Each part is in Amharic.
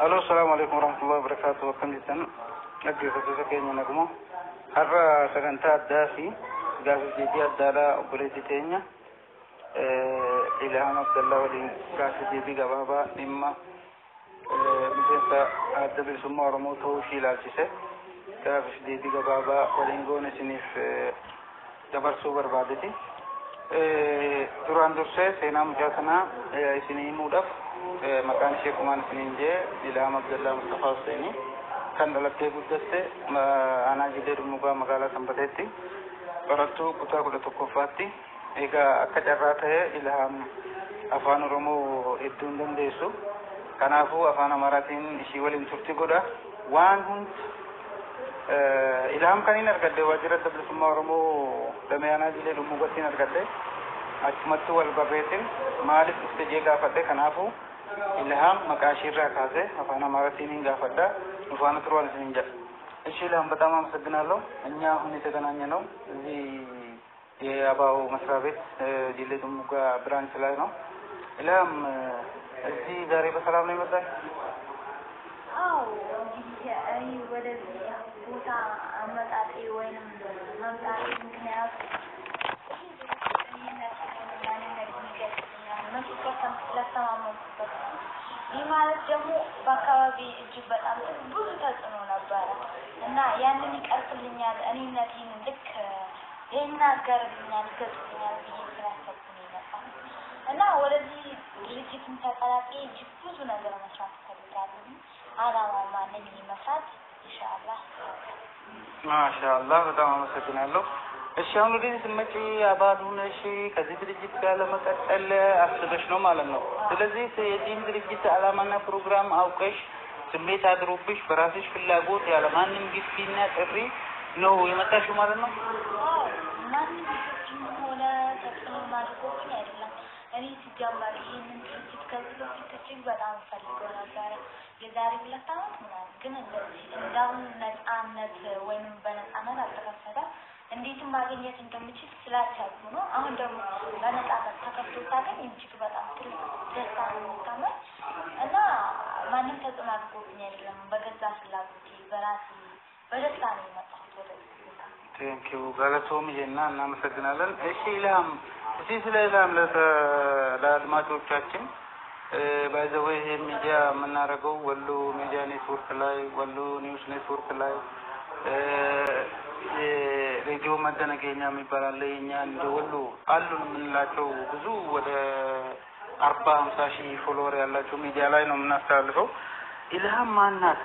الو السلام عليكم ورحمة الله وبركاته. وكم جدا أجي فسوسكين نجمو هرا سكنتا الدافي قاسو جيدي الدالا وبريتي تينيا إلهام عبد الله ولي قاسو جيدي قبابا إما مثل أدبل سمو رموته شيلال سيسي قاسو جيدي قبابا ولينقون سنيف دبرسو بربادتي duraan dursee seenaa mucaa kanaa isinii himuudhaaf maqaan ishee kumaan isiniin jee Ilhaam Abdallaa Mustafaa Husseeni kan dhalattee guddatte aanaa Jilee Dummugaa magaalaa Sanbateetti barattuu kutaa 11ffaatti. Egaa akka carraa ta'e Ilhaam afaan Oromoo hedduu hin dandeessu. Kanaafuu afaan Amaaraatiin ishii waliin turtii godha. Waan hundi Ilhaam kaniin argadde waajjira bilisummaa Oromoo Damayaanaa Jilee Dummugaatti argadde. Achumatti wal barreessin maaliif dhufte jee gaafadhe. Kanaafuu Ilhaam maqaa ishee irraa kaasee afaan Amaaraatiin gaafadha. Nufaana turuun isin jedha. እሺ Ilhaam በጣም አመሰግናለሁ። እኛ አሁን የተገናኘነው እዚህ የአባው መስሪያ ቤት ጂሌ ዱሙጋ ብራንች ላይ ነው። Ilhaam እዚህ ዛሬ በሰላም ነው የመጣሽ? አዎ እኔ ወደዚህ ቦታ አመጣጤ ወይንም መምጣቴ ምክንያት ይህ ማለት ደግሞ በአካባቢ እጅግ በጣም ብዙ ተጽዕኖ ነበረ እና ያንን ይቀርፍልኛል እኔነቴን ልክ ይናገርልኛል ይገልጽልኛል ብዬ ስላሰብኩ ነው የመጣሁት እና ወደዚህ ድርጅትን ተቀላቅዬ እጅግ ብዙ ነገር መስራት እፈልጋለሁ። ዓላማው ማንንም መስራት ኢንሻአላህ ማሻአላህ በጣም አመሰግናለሁ። እሺ አሁን ወደዚህ ስትመጪ አባል ሆነሽ ከዚህ ድርጅት ጋር ለመቀጠል አስበሽ ነው ማለት ነው። ስለዚህ የዚህ ድርጅት ዓላማና ፕሮግራም አውቀሽ ስሜት አድሮብሽ በራስሽ ፍላጎት ያለ ማንንም ግፊትና ጥሪ ነው የመጣሽው ማለት ነው? አዎ ማንንም ግፊት ሆነ ተጽዕኖ ማድረግብኝ አይደለም። እኔ ሲጀመር ይሄንን ድርጅት ከዚህ በፊት እጅግ በጣም ፈልገው ነበር የዛሬ 2 ዓመት ምናምን ግን እንደዚህ እንዳሁን ነፃነት ወይም በነፃነት አልተከፈተም። እንዴት ማግኘት እንደምችል ስላቻልኩ ነው። አሁን ደግሞ በነፃነት ተከፍቶ ሳገኝ እጅግ በጣም ትልቅ ደስታ ነው የሚሰማኝ እና ማንም ተጽዕኖ አድርጎብኝ አይደለም። በገዛ ፍላጎቴ በራሴ በደስታ ነው የመጣሁት ወደዚህ ቦታ። ቴንኪው ጋለቶም ይሄና እናመሰግናለን። እሺ Ilhaam እዚህ ስለ Ilhaam ለአድማጮቻችን ባይዘው ይሄ ሚዲያ የምናደርገው ወሎ ሚዲያ ኔትወርክ ላይ ወሎ ኒውስ ኔትወርክ ላይ ሬዲዮ መደነገኛ የሚባል አለ። የኛ እንደወሎ አሉን የምንላቸው ብዙ ወደ 40-50 ሺህ ፎሎወር ያላቸው ሚዲያ ላይ ነው የምናስተላልፈው። Ilhaam ማናት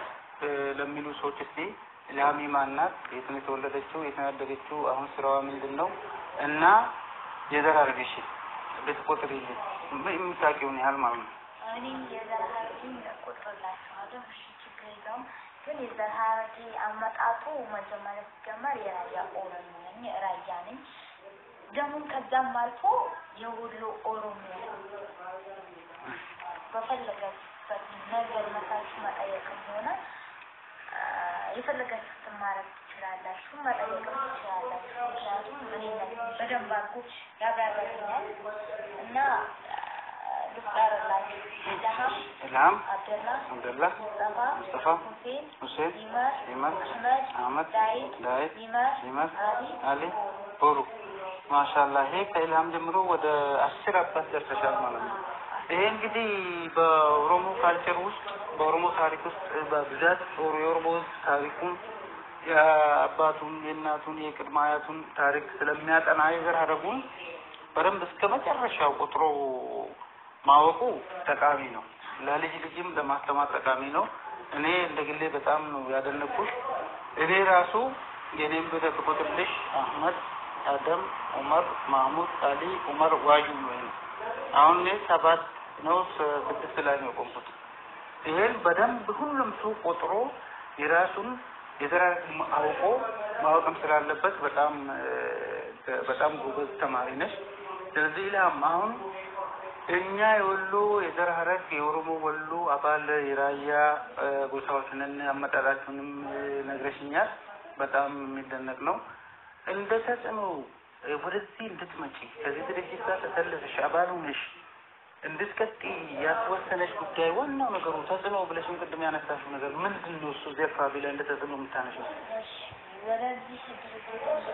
ለሚሉ ሰዎች እስቲ Ilhaam ማናት? የት ነው የተወለደችው? የት ነው ያደገችው? አሁን ስራዋ ምንድነው? እና የዘር ሐረግሽ ብትቆጥሪልኝ የምታውቂውን ያህል ማለት ነው። እኔ የዘር ሐረግን ቆጥሬላችኋለሁ። እሺ ችግር የለውም። ግን የዘር ሐረጌ አመጣጡ መጀመሪያ ሲጀመር የራያ ኦሮሞ ነኝ፣ ራያ ነኝ። ደግሞ ከዛም አልፎ የወሎ ኦሮሞ ነኝ። በፈለጋችሁበት ነገር መሳች መጠየቅም ሆነ የፈለጋችሁትን ማድረግ ትችላላችሁ፣ መጠየቅም ትችላላችሁ። ምክንያቱም እኔነት በደንብ አድርጎ ያብራራልኛል እና Ilhaam Abdullah Mustafa Hussein Imad Ahmad Daid Imad Ali Boru ማሻአላህ ይሄ ከኢልሃም ጀምሮ ወደ 10 አባት ደርሰሻል ማለት ነው። ይሄ እንግዲህ በኦሮሞ ካልቸር ውስጥ በኦሮሞ ታሪክ ውስጥ በብዛት የኦሮሞ ታሪኩን የአባቱን የእናቱን የቅድመ አያቱን ታሪክ ስለሚያጠና የዘር ሐረጉን በደንብ እስከ መጨረሻው ቆጥሮ ማወቁ ጠቃሚ ነው። ለልጅ ልጅም ለማስተማር ጠቃሚ ነው። እኔ እንደግሌ በጣም ነው ያደነኩሽ። እኔ ራሱ የኔም በተቆጥልሽ አህመድ አደም ዑመር ማህሙድ አሊ ዑመር ዋጁ ነው። አሁን 7 ነው 6 ላይ ነው ቆምኩት። ይሄን በደንብ ሁሉም ሰው ቆጥሮ የራሱን የዘር ሐረግ አውቆ ማወቅም ስላለበት በጣም ጎበዝ ተማሪ ነሽ። ስለዚህ Ilhaam አሁን እኛ የወሎ የዘር ሐረግ የኦሮሞ ወሎ አባል የራያ ጎሳዎችንን አመጣጣችሁንም ነግረሽኛል። በጣም የሚደነቅ ነው። እንደ ተጽዕኖ ወደዚህ እንድትመጪ ከዚህ ድርጅት ጋር ተሰልፈሽ አባል ሆነሽ እንድትቀጥ ያስወሰነሽ ጉዳይ ዋናው ነገሩ ተጽዕኖ ብለሽም ቅድም ያነሳሽው ነገር ምንድነው? እሱ እዚህ አካባቢ ላይ እንደ ተጽዕኖ የምታነሺው? እሺ ወደዚህ ድርጅት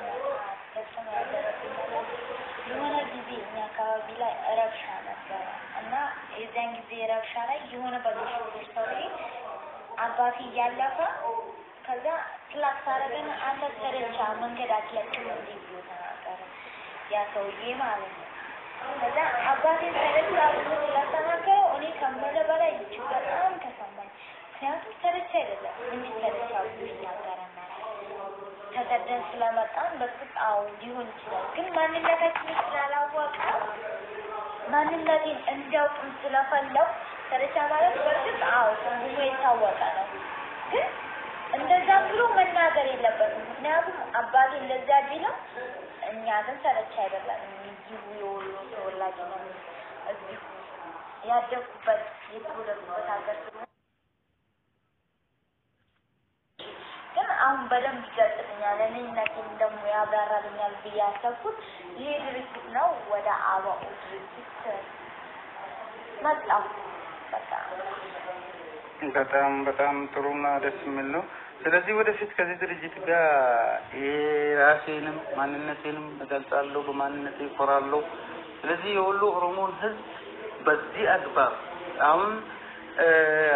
ተጽዕኖ ያደረገኝ የሆነ ጊዜ እኛ አካባቢ ላይ ረብሻ ነበረ እና የዚያን ጊዜ ረብሻ ላይ የሆነ በግሾች ሰውዬ አባቴ እያለፈ ከዛ ክላክስ አደረገና አንተ ተረቻ መንገድ አትለቅም እንዴ ብሎ ተናገረ። ያ ሰውዬ ማለት ነው። ከዛ አባቴ ተረቻ ብሎ ስለተናገረው እኔ ከምልህ በላይ እጅግ በጣም ተሰማኝ። ምክንያቱም ተረቻ አይደለም እንጂ ተረቻ ብሎ ይናገረናል። ተሰደን ስለመጣን በእርግጥ አዎ ሊሆን ይችላል። ግን ማንነታችንን ስላላወቀ ማንነቴን እንዲያውቅም ስለፈለኩ ተረቻ ማለት በእርግጥ አዎ ብዙ የታወቀ ነው። ግን እንደዛ ብሎ መናገር የለበትም። ምክንያቱም አባቴ እንደዛ ቢለው እኛ ግን ተረቻ አይደለም እዚሁ የወሎ ተወላጅ ነን። እዚሁ ያደግኩበት የተወለድኩበት ሀገር ስለሆነ ግን አሁን በደንብ ይገልጽልኛል። እኔነቴን ደግሞ ያብራራልኛል ብዬ ያሰብኩት ይሄ ድርጅት ነው። ወደ አበኡ ድርጅት መጣሁ። በጣም ጥሩና ደስ የሚል ነው። ስለዚህ ወደፊት ከዚህ ድርጅት ጋር የራሴንም ማንነቴንም እገልጻለሁ፣ በማንነቴ እኮራለሁ። ስለዚህ የወሎ ኦሮሞን ህዝብ በዚህ አግባብ አሁን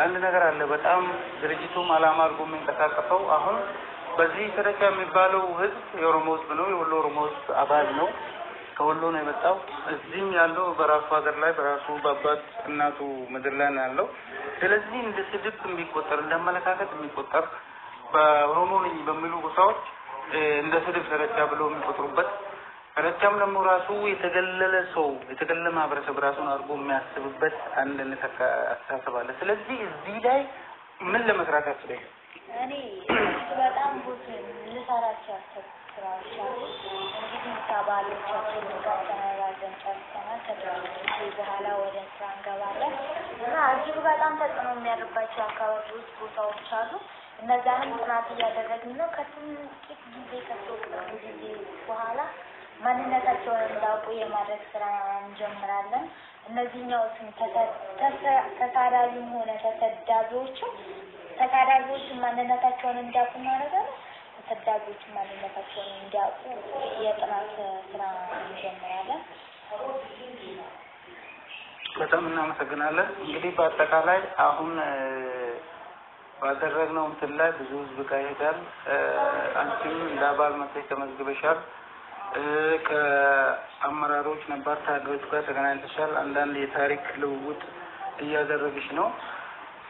አንድ ነገር አለ። በጣም ድርጅቱም አላማ አድርጎ የሚንቀሳቀሰው አሁን በዚህ ተረካ የሚባለው ህዝብ የኦሮሞ ህዝብ ነው። የወሎ ኦሮሞ ህዝብ አባል ነው። ከወሎ ነው የመጣው። እዚህም ያለው በራሱ ሀገር ላይ በራሱ በአባት እናቱ ምድር ላይ ነው ያለው። ስለዚህ እንደ ስድብ የሚቆጠር እንደ አመለካከት የሚቆጠር በኦሮሞ ነኝ በሚሉ ጎሳዎች እንደ ስድብ ተረቻ ብሎ የሚቆጥሩበት ተረቻም ደግሞ ራሱ የተገለለ ሰው የተገለለ ማህበረሰብ ራሱን አድርጎ የሚያስብበት አንድ አስተሳሰብ አለ። ስለዚህ እዚህ ላይ ምን ለመስራት አስበሽ? እኔ በጣም ብዙ ልሰራቸው ያሰብኩት ስራዎች አሉ። እንግዲህ ከባሎቻችን ጋር ተነጋግረን ጨርሰናል። ከዚህ በኋላ ወደ ስራ እንገባለን እና እጅግ በጣም ተጽዕኖ የሚያደርባቸው አካባቢዎች ቦታዎች አሉ። እነዛንም ጥናት እያደረግን ነው። ከጥቂት ጊዜ ከተወሰነ ጊዜ በኋላ ማንነታቸውን እንዳውቁ የማድረግ ስራ እንጀምራለን። እነዚህኛዎችን ተሳዳቢም ሆነ ተሳዳቢዎችን ማንነታቸውን እንዲያውቁ እናደርጋለን። ተሳዳቢዎችን ማንነታቸውን እንዲያውቁ የጥናት ስራ እንጀምራለን። በጣም እናመሰግናለን። እንግዲህ በአጠቃላይ አሁን ባደረግነው እንትን ላይ ብዙ ህዝብ ጋር ይሄዳል። አንቺም እንደ አባል መጥተሽ ተመዝግበሻል። ከአመራሮች ነባር ታጋዮች ጋር ተገናኝተሻል። አንዳንድ የታሪክ ልውውጥ እያደረግሽ ነው።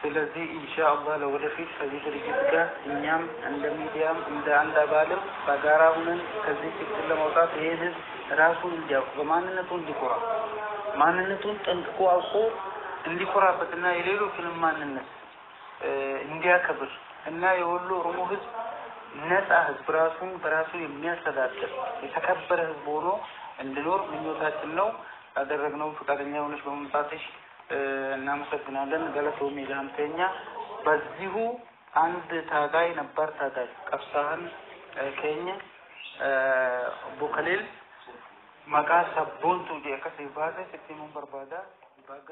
ስለዚህ ኢንሻአላህ ለወደፊት ከዚህ ድርጅት ጋር እኛም እንደ ሚዲያም እንደ አንድ አባልም በጋራ ሆነን ከዚህ ችግር ለመውጣት ይሄን ህዝብ ራሱን እንዲያውቅ በማንነቱ እንዲኮራ ማንነቱን ጠንቅቆ አውቆ እንዲኮራበትና የሌሎችንም ማንነት እንዲያከብር እና የወሎ ኦሮሞ ህዝብ ነፃ ህዝብ ራሱን በራሱ የሚያስተዳድር የተከበረ ህዝብ ሆኖ እንዲኖር ምኞታችን ነው። ያደረግነው ፈቃደኛ ሆነሽ በመምጣትሽ እናመሰግናለን። ገለቶሚ ለአንተኛ በዚሁ አንድ ታጋይ ነበር ታጋይ ቀፍሳህን ከኛ ቦከሌል መቃ ሰቦንቱ ዲከሰ ባዘ ሲቲሙን በርባዳ ባጋ